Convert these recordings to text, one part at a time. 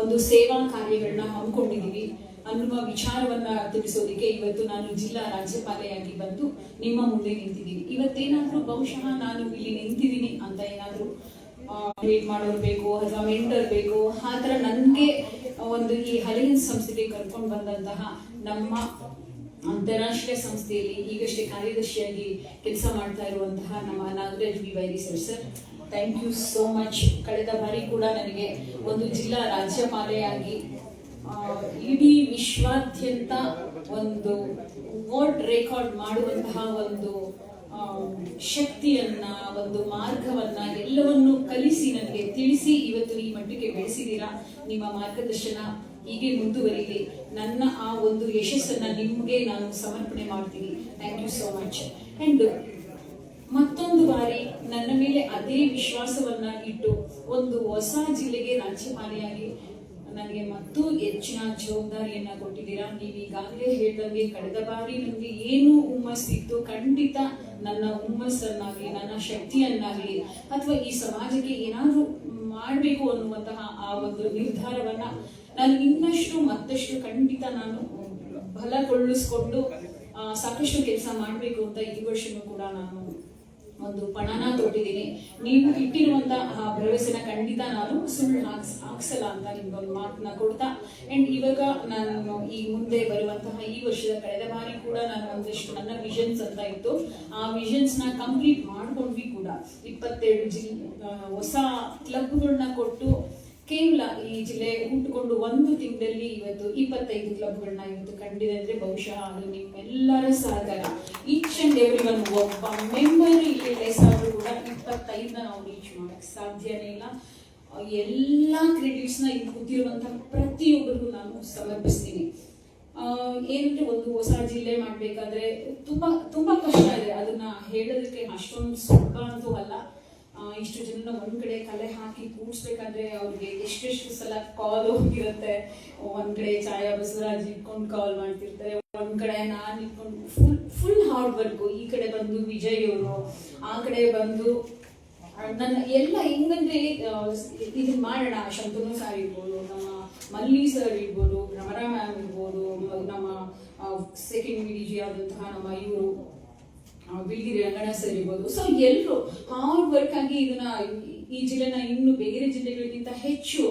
ಒಂದು ಸೇವಾ ಕಾರ್ಯಗಳನ್ನ ಹಮ್ಮಿಕೊಂಡಿದ್ದೀವಿ ಅನ್ನುವ ವಿಚಾರವನ್ನ ತಿಳಿಸೋದಕ್ಕೆ ಇವತ್ತು ನಾನು ಜಿಲ್ಲಾ ರಾಜ್ಯಪಾಲೆಯಾಗಿ ಬಂದು ನಿಮ್ಮ ಮುಂದೆ ನಿಂತಿದ್ದೀನಿ. ಇವತ್ತೇನಾದ್ರೂ ಬಹುಶಃ ನಾನು ಇಲ್ಲಿ ನಿಂತಿದ್ದೀನಿ ಅಂತ ಏನಾದ್ರೂ ಮೀಟ್ ಮಾಡೋರು ಬೇಕು ಅಥವಾ ಮೆಂಟರ್ ಬೇಕು, ಆ ಥರ ನನಗೆ ಒಂದು ಈ ಅಲಯನ್ಸ್ ಸಂಸ್ಥೆಗೆ ಕರ್ಕೊಂಡು ಬಂದಂತಹ ನಮ್ಮ ಅಂತಾರಾಷ್ಟ್ರೀಯ ಸಂಸ್ಥೆಯಲ್ಲಿ ಈಗಷ್ಟೇ ಕಾರ್ಯದರ್ಶಿಯಾಗಿ ಕೆಲಸ ಮಾಡ್ತಾ ಇರುವಂತಹ ನಮ್ಮ Nagaraj B Vairi sir, thank you so much. ಕಳೆದ ಬಾರಿ ಕೂಡ ನನಗೆ ಒಂದು ಜಿಲ್ಲಾ ರಾಜ್ಯಪಾಲೆಯಾಗಿ ಇಡೀ ವಿಶ್ವಾದ್ಯಂತ ಒಂದು ವರ್ಲ್ಡ್ ರೆಕಾರ್ಡ್ ಮಾಡುವಂತಹ ಒಂದು ಶಕ್ತಿಯನ್ನ, ಒಂದು ಮಾರ್ಗವನ್ನ ಎಲ್ಲವನ್ನು ಕಲಿಸಿ ನನಗೆ ತಿಳಿಸಿ ಇವತ್ತು ಈ ಮಟ್ಟಿಗೆ ಬೆಳೆಸಿದ್ದೀರಾ. ನಿಮ್ಮ ಮಾರ್ಗದರ್ಶನ ಹೀಗೆ ಮುಂದುವರಿಲಿ. ನನ್ನ ಆ ಒಂದು ಯಶಸ್ಸನ್ನ ನಿಮ್ಗೆ ನಾನು ಸಮರ್ಪಣೆ ಮಾಡ್ತೀನಿ. Thank you so much. And ಮತ್ತೊಂದು ಬಾರಿ ನನ್ನ ಮೇಲೆ ಅದೇ ವಿಶ್ವಾಸವನ್ನ ಇಟ್ಟು ಒಂದು ಹೊಸ ಜಿಲ್ಲೆಗೆ ರಾಜ್ಯಪಾಲೆಯಾಗಿ ನನಗೆ ಮತ್ತೂ ಹೆಚ್ಚಿನ ಜವಾಬ್ದಾರಿಯನ್ನ ಕೊಟ್ಟಿದ್ದೀರಾ. ನೀವು ಈಗಾಗಲೇ ಹೇಳ್ದಂಗೆ ಕಳೆದ ಬಾರಿ ನನಗೆ ಏನು ಹುಮ್ಮಸ್ಸಿತ್ತು, ಖಂಡಿತ ನನ್ನ ಹುಮ್ಮಸ್ಸನ್ನಾಗಲಿ ನನ್ನ ಶಕ್ತಿಯನ್ನಾಗಲಿ ಅಥವಾ ಈ ಸಮಾಜಕ್ಕೆ ಏನಾದ್ರೂ ಮಾಡಬೇಕು ಅನ್ನುವಂತಹ ಆ ಒಂದು ನಿರ್ಧಾರವನ್ನ ನಾನು ಇನ್ನಷ್ಟು ಮತ್ತಷ್ಟು ಖಂಡಿತ ನಾನು ಬಲಗೊಳಿಸ್ಕೊಂಡು ಸಾಕಷ್ಟು ಕೆಲಸ ಮಾಡಬೇಕು ಅಂತ ಈ ವರ್ಷನೂ ಕೂಡ ನಾನು ಒಂದು ಪಣನ ತೊಟ್ಟಿದ್ದೀನಿ. ನೀವು ಇಟ್ಟಿರುವಂತಹ ಆ ಭರವಸೆನ ಖಂಡಿತ ನಾನು ಸುಳ್ಳು ಹಾಕ್ಸಲ್ಲ ಅಂತ ನಿಮ್ಗೊಂದು ಮಾತನ್ನ ಕೊಡ್ತಾ, ಅಂಡ್ ಇವಾಗ ನಾನು ಈ ಮುಂದೆ ಬರುವಂತಹ ಈ ವರ್ಷದ ಕಳೆದ ಬಾರಿ ಕೂಡ ನಾನು ಒಂದಿಷ್ಟು ನನ್ನ ವಿಷನ್ಸ್ ಅಂತ ಇತ್ತು, ಆ ವಿಷನ್ಸ್ ನ ಕಂಪ್ಲೀಟ್ ಮಾಡ್ಕೊಂಡ್ವಿ ಕೂಡ. 22 ಹೊಸ ಕ್ಲಬ್ಗಳನ್ನ ಕೊಟ್ಟು ಕೇವಲ ಈ ಜಿಲ್ಲೆ ಹುಟ್ಟುಕೊಂಡು 1 ತಿಂಗಳಲ್ಲಿ ಇವತ್ತು 25 ಕ್ಲಬ್ಗಳನ್ನ ಇವತ್ತು ಕಂಡಿದೆ ಅಂದ್ರೆ ಬಹುಶಃ ಅದು ನಿಮ್ಮೆಲ್ಲರ ಸಹಕಾರ. ಈಚ್ ಅಂಡ್ ಎವ್ರಿ ಒನ್ ಒಬ್ಬ ಮೆಂಬರ್ ಇಲ್ಲಿ ಲೆಸ್ ಆದ್ರೂ ಕೂಡ 25 ನಾವು ರೀಚ್ ಮಾಡಕ್ ಸಾಧ್ಯನೇ ಇಲ್ಲ. ಎಲ್ಲಾ ಕ್ರೆಡಿಟ್ಸ್ ನ ಇಲ್ಲಿ ಕೂತಿರುವಂತಹ ಪ್ರತಿಯೊಬ್ಬರಿಗೂ ನಾನು ಸಮರ್ಪಿಸ್ತೀನಿ. ಏನಂದ್ರೆ ಒಂದು ಹೊಸ ಜಿಲ್ಲೆ ಮಾಡ್ಬೇಕಾದ್ರೆ ತುಂಬಾ ತುಂಬಾ ಕಷ್ಟ ಇದೆ. ಅದನ್ನ ಹೇಳೋದಕ್ಕೆ ಅಷ್ಟೊಂದು ಸುಲಭ ಅಂತೂ ಅಲ್ಲ. ಇಷ್ಟು ಜನ ಒಂದ್ ಕಡೆ ಕಲೆ ಹಾಕಿ ಕೂಡ್ಸ್ಬೇಕಾದ್ರೆ ಅವ್ರಿಗೆ ಎಷ್ಟೆಷ್ಟು ಸಲ ಕಾಲ್ ಹೋಗಿರುತ್ತೆ. ಒಂದ್ ಕಡೆ ಛಾಯಾ ಬಸವರಾಜ್ ಇಟ್ಕೊಂಡು ಕಾಲ್ ಮಾಡ್ತಿರ್ತಾರೆ, ಒಂದ್ ಕಡೆ ನಾನ್ ಇಟ್ಕೊಂಡು ಫುಲ್ ಹಾರ್ಡ್ ವರ್ಕ್. ಈ ಕಡೆ ಬಂದು ವಿಜಯ್ ಅವರು, ಆ ಕಡೆ ಬಂದು ನನ್ನ ಎಲ್ಲ ಹೆಂಗಂದ್ರೆ ಇದನ್ನ ಮಾಡೋಣ. ಶಂತನು ಸರ್ ಇರ್ಬೋದು, ನಮ್ಮ ಮಲ್ಲಿ ಸರ್ ಇರ್ಬೋದು, ರಮರಾ ಮ್ಯಾಮ್ ಇರ್ಬೋದು, ನಮ್ಮ ಸೆಕೆಂಡ್ ವಿಡಿಜಿ ಆದಂತಹ ನಮ್ಮ ಇವರು ಬಿಳಿಗಿರಿ ರಂಗಣ ಸರ್ ಇರ್ಬೋದು. ಸೊ ಎಲ್ಲರೂ ಹಾರ್ಡ್ ವರ್ಕ್ ಆಗಿ ಇದನ್ನ ಈ ಜಿಲ್ಲೆನ ಇನ್ನು ಬೇರೆ ಜಿಲ್ಲೆಗಳಿಗಿಂತ ಹೆಚ್ಚು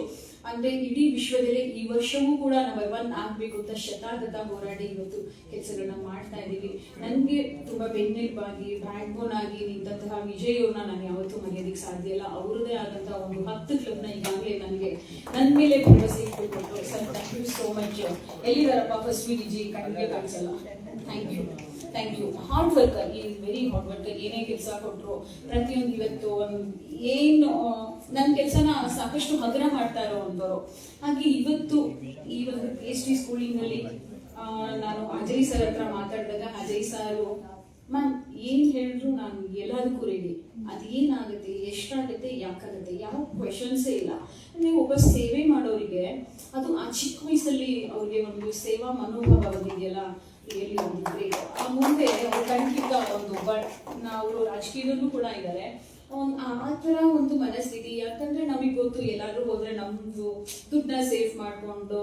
ಅಂದ್ರೆ ಇಡೀ ವಿಶ್ವದಲ್ಲೇ ಈ ವರ್ಷವೂ ಕೂಡ ನಂಬರ್ 1 ಆಗ್ಬೇಕು ಅಂತ ಶತಾಗತ ಹೋರಾಡಿ ಇವತ್ತು ಕೆಲಸಗಳನ್ನ ಮಾಡ್ತಾ ಇದ್ದೀವಿ. ನನ್ಗೆ ತುಂಬಾ ಬೆನ್ನೆಲುಬಾಗಿ ಬ್ಯಾಕ್ ಬೋನ್ ಆಗಿ ನಿಂತಹ ವಿಜಯ್ ಅವ್ರನ್ನ ನಾನು ಯಾವತ್ತೂ ಮರೆಯೋದಕ್ಕೆ ಸಾಧ್ಯ ಇಲ್ಲ. ಅವರದೇ ಆದಂತಹ ಒಂದು 10 ಕ್ಲಬ್ನ ಈಗಾಗಲೇ ನನಗೆ ನನ್ನ ಮೇಲೆ ಭರವಸೆ ಇಟ್ಟುಕೊಟ್ಟು sir, thank you so much. ಎಲ್ಲಿದಾರಪ್ಪ ಫಸ್ಟ್ ವಿಜಿ ಕಣ್ಣಿಗೆ ಕಾಣಿಸಲ್ಲ. Thank you. Hard worker, is very hard worker. ಏನೇ ಕೆಲಸ ಕೊಟ್ಟರು ಪ್ರತಿಯೊಂದು ಇವತ್ತು ಏನು ನನ್ನ ಕೆಲಸನ ಸಾಕಷ್ಟು ಹಗರ ಮಾಡ್ತಾ ಇರೋವಂಥವ್ರು. ಹಾಗೆ ಇವತ್ತು ಈ ಒಂದು PhD ಸ್ಕೂಲಿಂಗ್ ನಲ್ಲಿ ನಾನು ಅಜಯ್ ಸರ್ ಹತ್ರ ಮಾತಾಡಿದಾಗ ಅಜಯ್ ಸಾರು, ಮ್ಯಾಮ್ ಏನ್ ಹೇಳಿದ್ರು ನಾನು ಎಲ್ಲದಕ್ಕೂ ರೆಡಿ, ಅದೇನಾಗುತ್ತೆ, ಎಷ್ಟಾಗುತ್ತೆ, ಯಾಕಾಗುತ್ತೆ, ಯಾವ ಕ್ವೆಶನ್ಸೇ ಇಲ್ಲ. ಅಂದ್ರೆ ಒಬ್ಬ ಸೇವೆ ಮಾಡೋರಿಗೆ ಅದು ಆ ಚಿಕ್ಕ ವಯಸ್ಸಲ್ಲಿ ಅವ್ರಿಗೆ ಒಂದು ಸೇವಾ ಮನೋಭಾವ ಬಂದಿದೆಯಲ್ಲ, ರಿಯಲಿ ಒಂದು ಗ್ರೇಟ್. ಆ ಮುಂದೆ ಅವ್ರು ಖಂಡಿತ ಒಂದು ಅವರು ರಾಜಕೀಯದಲ್ಲೂ ಕೂಡ ಇದ್ದಾರೆ. ಆ ತರ ಒಂದು ಮನಸ್ಥಿತಿ. ಯಾಕಂದ್ರೆ ನಮಗ್ ಗೊತ್ತು, ಎಲ್ಲಾದ್ರೂ ಹೋದ್ರೆ ನಮ್ದು ದುಡ್ಡನ್ನ ಸೇವ್ ಮಾಡ್ಕೊಂಡು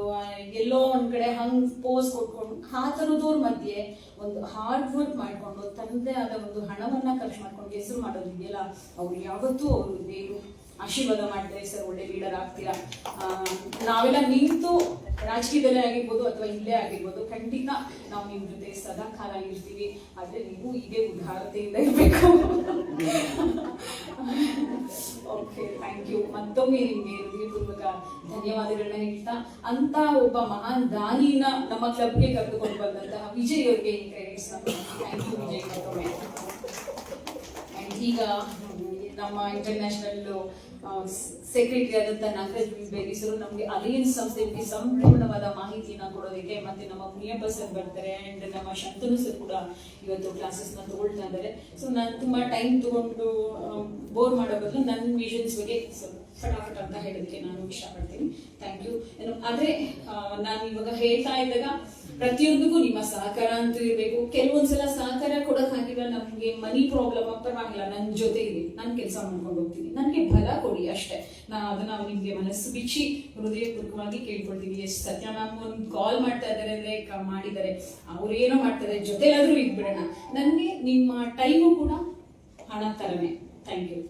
ಎಲ್ಲೋ ಒಂದ್ ಕಡೆ ಹಂಗ್ ಪೋಸ್ ಕೊಟ್ಕೊಂಡು ಆ ತರದವ್ರ ಮಧ್ಯೆ ಒಂದು ಹಾರ್ಡ್ ವರ್ಕ್ ಮಾಡ್ಕೊಂಡು ತನ್ನದೇ ಆದ ಒಂದು ಹಣವನ್ನ ಖರ್ಚು ಮಾಡ್ಕೊಂಡು ಹೆಸರು ಮಾಡೋದಿದೆಯಲ್ಲ, ಅವ್ರು ಯಾವತ್ತೂ ಅವರು ದೇವರು ಆಶೀರ್ವಾದ ಮಾಡ್ತಾರೆ. ಸರ್ ಒಳ್ಳೆ ಲೀಡರ್ ಆಗ್ತೀರಾ. ನಾವೆಲ್ಲ ನಿಂತು ರಾಜಕೀಯದಲ್ಲೇ ಆಗಿರ್ಬೋದು ಅಥವಾ ಇಲ್ಲೇ ಆಗಿರ್ಬೋದು, ಖಂಡಿತ ನಾವು ನಿಮ್ ಜೊತೆ ಸದಾ ಕಾಲ ಇರ್ತೀವಿ. ಆದ್ರೆ ನೀವು ಹೀಗೆ ಉದಾರತೆಯಿಂದ ಇರ್ಬೇಕು. Okay, thank you. ಮತ್ತೊಮ್ಮೆ ನಿಮ್ಗೆ ಹೃದಯಪೂರ್ವಕ ಧನ್ಯವಾದಗಳನ್ನ ಹೇಳ್ತಾ, ಅಂತ ಒಬ್ಬ ಮಹಾನ್ ದಾನಿನ ನಮ್ಮ ಕ್ಲಬ್ಗೆ ಕರೆದುಕೊಂಡು ಬಂದಂತಹ ವಿಜಯ್ ಅವ್ರಿಗೆ ಈ ಕ್ರೆಡಿಟ್ಸ್. ಥ್ಯಾಂಕ್ ಯು ವಿಜಯ್ ಮತ್ತೊಮ್ಮೆ. ಅಂಡ್ ಈಗ ನಮ್ಮ ಇಂಟರ್ನ್ಯಾಷನಲ್ ಸೆಕ್ರೆಟರಿ ಆದಂತ ನಾಗರಾಜ್ ಬೇರಿಸರು ನಮ್ಗೆ ಅಲಯನ್ಸ್ ಸಂಸ್ಥೆ ಬಗ್ಗೆ ಸಂಪೂರ್ಣವಾದ ಮಾಹಿತಿನ ಕೊಡೋದಕ್ಕೆ, ಮತ್ತೆ ನಮ್ಮ ಮುನಿಯಪ್ಪ ಸರ್ ಬರ್ತಾರೆ ಅಂಡ್ ನಮ್ಮ ಶಂತನು ಸರ್ ಕೂಡ ಇವತ್ತು ಕ್ಲಾಸಸ್ ನ ತಗೊಳ್ತಾ ಇದ್ದಾರೆ. ಸೊ ನಾನು ತುಂಬಾ ಟೈಮ್ ತಗೊಂಡು ಬೋರ್ ಮಾಡೋ ಬದಲು ನನ್ನ ವಿಷನ್ಸ್ ಬಗ್ಗೆ ಫಟಾಫಟ್ ಅಂತ ಹೇಳೋದಕ್ಕೆ ನಾನು ಇಷ್ಟಪಡ್ತೀನಿ. Thank you. ಆದ್ರೆ ನಾನು ಇವಾಗ ಹೇಳ್ತಾ ಇದ್ದಾಗ ಪ್ರತಿಯೊಂದಕ್ಕೂ ನಿಮ್ಮ ಸಹಕಾರ ಅಂತೂ ಇರಬೇಕು. ಕೆಲವೊಂದ್ಸಲ ಸಹಕಾರ ಕೊಡೋಕ್ಕಾಗಿಲ್ಲ, ನಮಗೆ ಮನಿ ಪ್ರಾಬ್ಲಮ್ ಪರವಾಗಿಲ್ಲ, ನನ್ನ ಜೊತೆ ಇದೆ, ನಾನು ಕೆಲಸ ಮಾಡ್ಕೊಂಡು ಹೋಗ್ತೀನಿ, ನನಗೆ ಫಲ ಕೊಡಿ ಅಷ್ಟೇ. ಅದನ್ನ ನಿಮ್ಗೆ ಮನಸ್ಸು ಬಿಚ್ಚಿ ಹೃದಯಪೂರ್ವಕವಾಗಿ ಕೇಳ್ಕೊಳ್ತೀವಿ. ಎಷ್ಟು ಸತ್ಯ ಮ್ಯಾಮ್ ಒಂದು ಕಾಲ್ ಮಾಡ್ತಾ ಇದ್ದಾರೆ ಅಂದ್ರೆ ಮಾಡಿದ್ದಾರೆ, ಅವ್ರೇನೋ ಮಾಡ್ತಾರೆ, ಜೊತೆಲಾದ್ರೂ ಇದ್ಬಿಡೋಣ. ನನಗೆ ನಿಮ್ಮ ಟೈಮು ಕೂಡ ಹಣ ತರನೇ. Thank you.